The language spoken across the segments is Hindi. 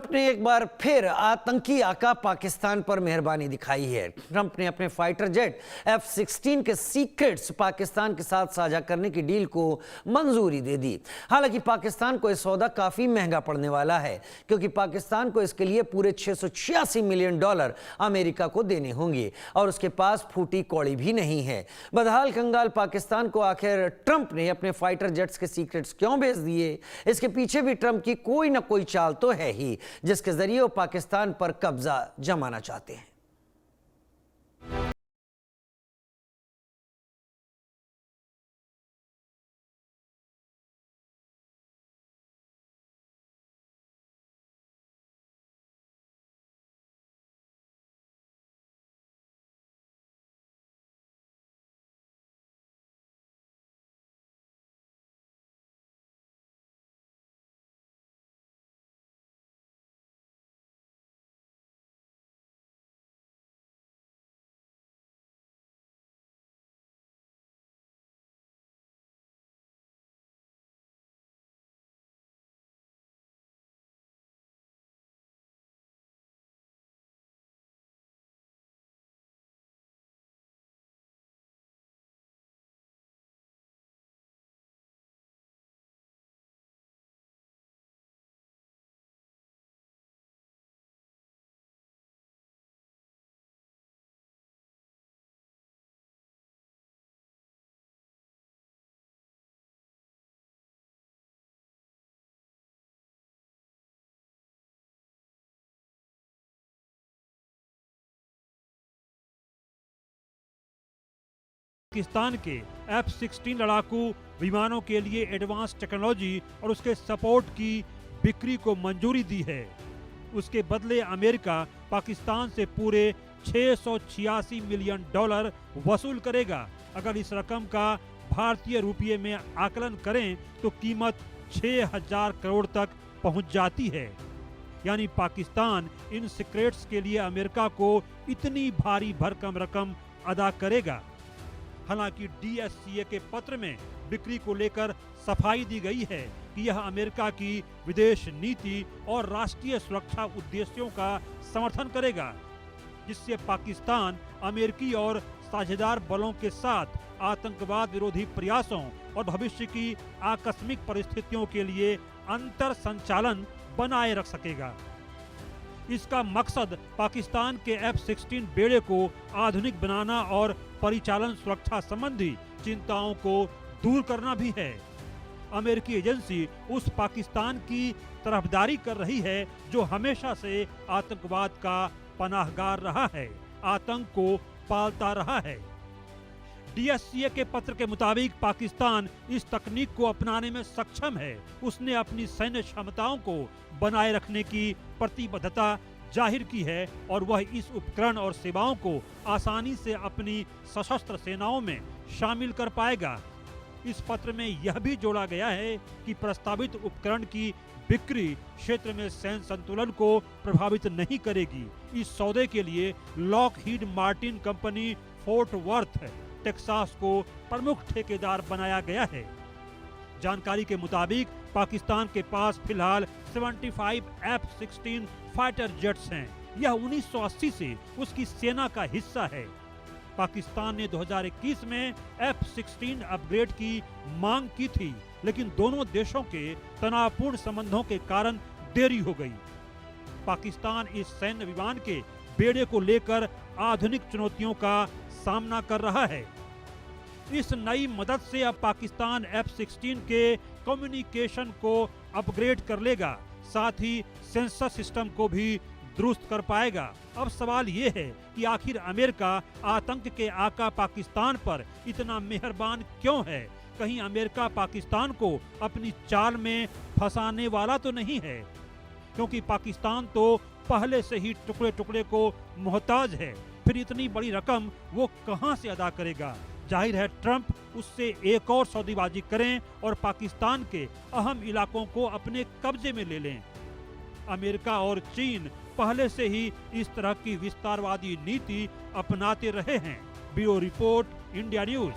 ट्रंप ने एक बार फिर आतंकी आका पाकिस्तान पर मेहरबानी दिखाई है। ट्रंप ने अपने फाइटर जेट F-16 के सीक्रेट्स पाकिस्तान के साथ साझा करने की डील को मंजूरी दे दी। हालांकि पाकिस्तान को यह सौदा काफी महंगा पड़ने वाला है, क्योंकि पाकिस्तान को इसके लिए पूरे $686 मिलियन अमेरिका को देने होंगे और उसके पास फूटी कौड़ी भी नहीं है। बदहाल कंगाल पाकिस्तान को आखिर ट्रंप ने अपने फाइटर जेट्स के सीक्रेट्स क्यों भेज दिए? इसके पीछे भी ट्रंप की कोई ना कोई चाल तो है ही, जिसके जरिए वो पाकिस्तान पर कब्जा जमाना चाहते हैं। पाकिस्तान के F-16 लड़ाकू विमानों के लिए एडवांस टेक्नोलॉजी और उसके सपोर्ट की बिक्री को मंजूरी दी है। उसके बदले अमेरिका पाकिस्तान से पूरे $686 मिलियन वसूल करेगा। अगर इस रकम का भारतीय रुपये में आकलन करें तो कीमत 6,000 करोड़ तक पहुंच जाती है। यानी पाकिस्तान इन सीक्रेट्स के लिए अमेरिका को इतनी भारी भरकम रकम अदा करेगा। हालांकि DSCA के पत्र में बिक्री को लेकर सफाई दी गई है कि यह अमेरिका की विदेश नीति और राष्ट्रीय सुरक्षा उद्देश्यों का समर्थन करेगा, जिससे पाकिस्तान अमेरिकी और साझेदार बलों के साथ आतंकवाद विरोधी प्रयासों और भविष्य की आकस्मिक परिस्थितियों के लिए अंतर संचालन बनाए रख सकेगा। इसका मकसद पाकिस्तान के F-16 बेड़े को आधुनिक बनाना और परिचालन सुरक्षा संबंधी चिंताओं को दूर करना भी है। अमेरिकी एजेंसी उस पाकिस्तान की तरफदारी कर रही है जो हमेशा से आतंकवाद का पनाहगार रहा है, आतंक को पालता रहा है। DSCA के पत्र के मुताबिक पाकिस्तान इस तकनीक को अपनाने में सक्षम है। उसने अपनी सैन्य क्षमताओं को बनाए रखने की प्रतिबद्धता जाहिर की है और वह इस उपकरण और सेवाओं को आसानी से अपनी सशस्त्र सेनाओं में शामिल कर पाएगा। इस पत्र में यह भी जोड़ा गया है कि प्रस्तावित उपकरण की बिक्री क्षेत्र में सैन्य संतुलन को प्रभावित नहीं करेगी। इस सौदे के लिए Lockheed Martin company fort worth Texas को प्रमुख ठेकेदार बनाया गया है। जानकारी के मुताबिक पाकिस्तान के पास फिलहाल 75 F-16 फाइटर जेट्स हैं। यह 1980 से उसकी सेना का हिस्सा है। पाकिस्तान ने 2021 में F-16 अपग्रेड की मांग की थी, लेकिन दोनों देशों के तनावपूर्ण संबंधों के कारण देरी हो गई। पाकिस्तान इस सैन्य विमान के बेड़े को लेकर आधुनिक चुनौतियों का सामना कर रहा है। इस नई मदद से अब पाकिस्तान F-16 के कम्युनिकेशन को अपग्रेड कर लेगा, साथ ही सेंसर सिस्टम को भी दुरुस्त कर पाएगा। अब सवाल ये है कि आखिर अमेरिका आतंक के आका पाकिस्तान पर इतना मेहरबान क्यों है? कहीं अमेरिका पाकिस्तान को अपनी चाल में फंसाने वाला तो नहीं है? क्योंकि पाकिस्तान तो पहले से ही टुकड़े टुकड़े को मोहताज है, फिर इतनी बड़ी रकम वो कहां से अदा करेगा? जाहिर है ट्रंप उससे एक और सौदेबाजी करें और पाकिस्तान के अहम इलाकों को अपने कब्जे में ले लें। अमेरिका और चीन पहले से ही इस तरह की विस्तारवादी नीति अपनाते रहे हैं। Bureau report, India news.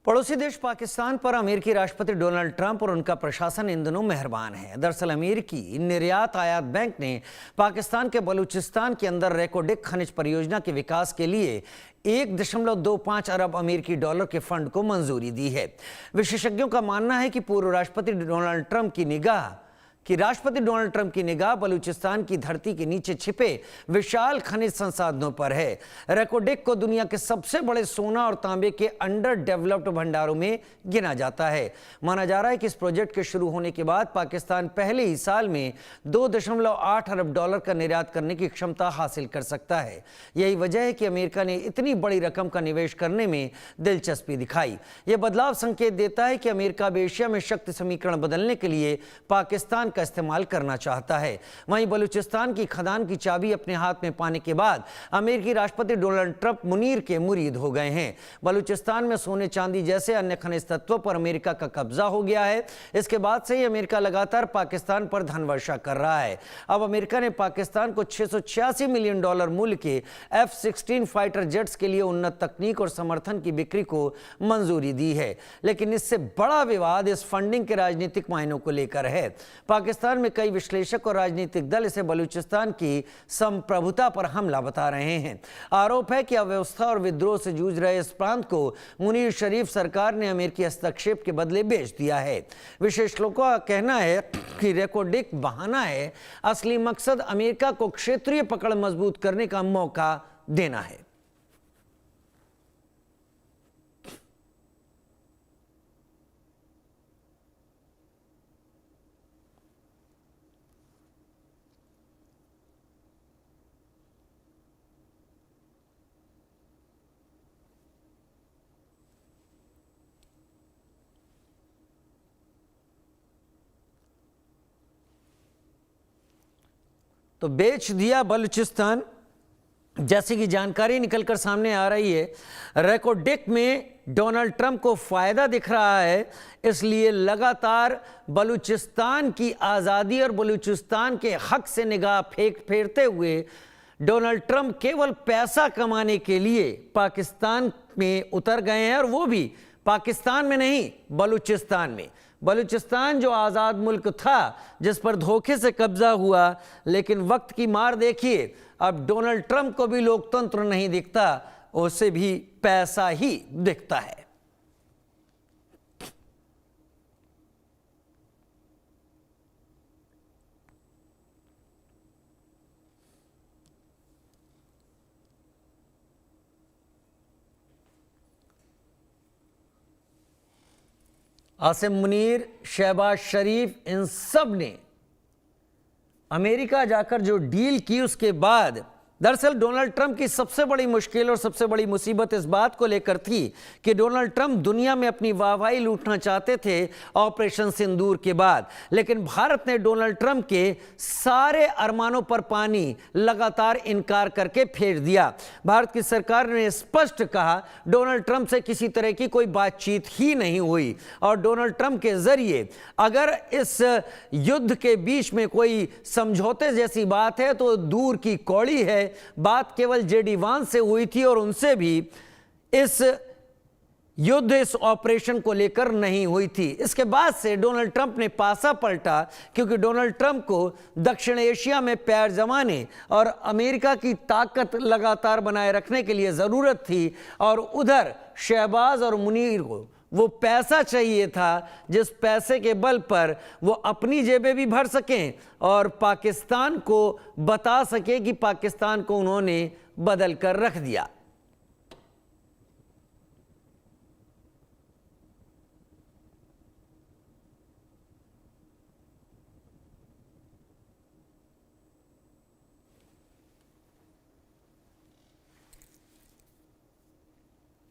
पड़ोसी देश पाकिस्तान पर अमेरिकी राष्ट्रपति डोनाल्ड ट्रंप और उनका प्रशासन इन दिनों मेहरबान है। दरअसल अमेरिकी निर्यात आयात बैंक ने पाकिस्तान के बलूचिस्तान के अंदर रेकोडिक खनिज परियोजना के विकास के लिए 1.25 अरब अमेरिकी डॉलर के फंड को मंजूरी दी है। विशेषज्ञों का मानना है कि पूर्व राष्ट्रपति डोनाल्ड ट्रंप की निगाह बलूचिस्तान की धरती के नीचे छिपे विशाल खनिज संसाधनों पर है। रेकोडिक को दुनिया के सबसे बड़े सोना और तांबे के अंडर डेवलप्ड भंडारों में गिना जाता है। माना जा रहा है कि इस प्रोजेक्ट के शुरू होने के बाद पाकिस्तान पहले ही साल में 2.8 अरब डॉलर का निर्यात करने की क्षमता हासिल कर सकता है। यही वजह है कि अमेरिका ने इतनी बड़ी रकम का निवेश करने में दिलचस्पी दिखाई। यह बदलाव संकेत देता है कि अमेरिका अब एशिया में शक्ति समीकरण बदलने के लिए पाकिस्तान का इस्तेमाल करना चाहता है। वहीं बलूचिस्तान की खदान की चाबी अपने हाथ में पाने के बाद अमेरिकी राष्ट्रपति डोनाल्ड ट्रंप मुनीर के मुरीद हो गए हैं। बलूचिस्तान में सोने चांदी जैसे अन्य खनिज तत्वों पर अमेरिका का कब्जा हो गया है। इसके बाद से ही अमेरिका लगातार पाकिस्तान पर धन वर्षा कर रहा है। अब अमेरिका ने पाकिस्तान को $686 मिलियन मूल्य के F-16 फाइटर जेट्स के लिए उन्नत तकनीक और समर्थन की बिक्री को मंजूरी दी है। लेकिन इससे बड़ा विवाद इस फंडिंग के राजनीतिक मायनों को लेकर है। पाकिस्तान में कई विश्लेषक और राजनीतिक दल इसे बलूचिस्तान की संप्रभुता पर हमला बता रहे हैं। आरोप है कि अव्यवस्था और विद्रोह से जूझ रहे इस प्रांत को मुनीर शरीफ सरकार ने अमेरिकी हस्तक्षेप के बदले बेच दिया है। विशेषज्ञों का कहना है कि रेकोडिक बहाना है, असली मकसद अमेरिका को क्षेत्रीय पकड़ मजबूत करने का मौका देना है। तो बेच दिया बलूचिस्तान, जैसे कि जानकारी निकलकर सामने आ रही है। रेकोडिक में डोनाल्ड ट्रंप को फायदा दिख रहा है, इसलिए लगातार बलूचिस्तान की आज़ादी और बलूचिस्तान के हक से निगाह फेरते हुए डोनाल्ड ट्रंप केवल पैसा कमाने के लिए पाकिस्तान में उतर गए हैं, और वो भी पाकिस्तान में नहीं, बलूचिस्तान में। बलूचिस्तान जो आज़ाद मुल्क था, जिस पर धोखे से कब्जा हुआ, लेकिन वक्त की मार देखिए, अब डोनाल्ड ट्रंप को भी लोकतंत्र नहीं दिखता, उसे भी पैसा ही दिखता है। आसिम मुनीर, शहबाज शरीफ, इन सब ने अमेरिका जाकर जो डील की, उसके बाद दरअसल डोनाल्ड ट्रंप की सबसे बड़ी मुश्किल और सबसे बड़ी मुसीबत इस बात को लेकर थी कि डोनाल्ड ट्रंप दुनिया में अपनी वाहवाही लूटना चाहते थे ऑपरेशन सिंदूर के बाद। लेकिन भारत ने डोनाल्ड ट्रंप के सारे अरमानों पर पानी लगातार इनकार करके फेर दिया। भारत की सरकार ने स्पष्ट कहा डोनाल्ड ट्रंप से किसी तरह की कोई बातचीत ही नहीं हुई, और डोनाल्ड ट्रंप के जरिए अगर इस युद्ध के बीच में कोई समझौते जैसी बात है तो दूर की कौड़ी है। बात केवल जेडी वांस से हुई थी, और उनसे भी इस युद्ध, इस ऑपरेशन को लेकर नहीं हुई थी। इसके बाद से डोनाल्ड ट्रंप ने पासा पलटा, क्योंकि डोनाल्ड ट्रंप को दक्षिण एशिया में पैर जमाने और अमेरिका की ताकत लगातार बनाए रखने के लिए जरूरत थी, और उधर शहबाज और मुनीर को वो पैसा चाहिए था जिस पैसे के बल पर वो अपनी जेबें भी भर सकें और पाकिस्तान को बता सके कि पाकिस्तान को उन्होंने बदल कर रख दिया।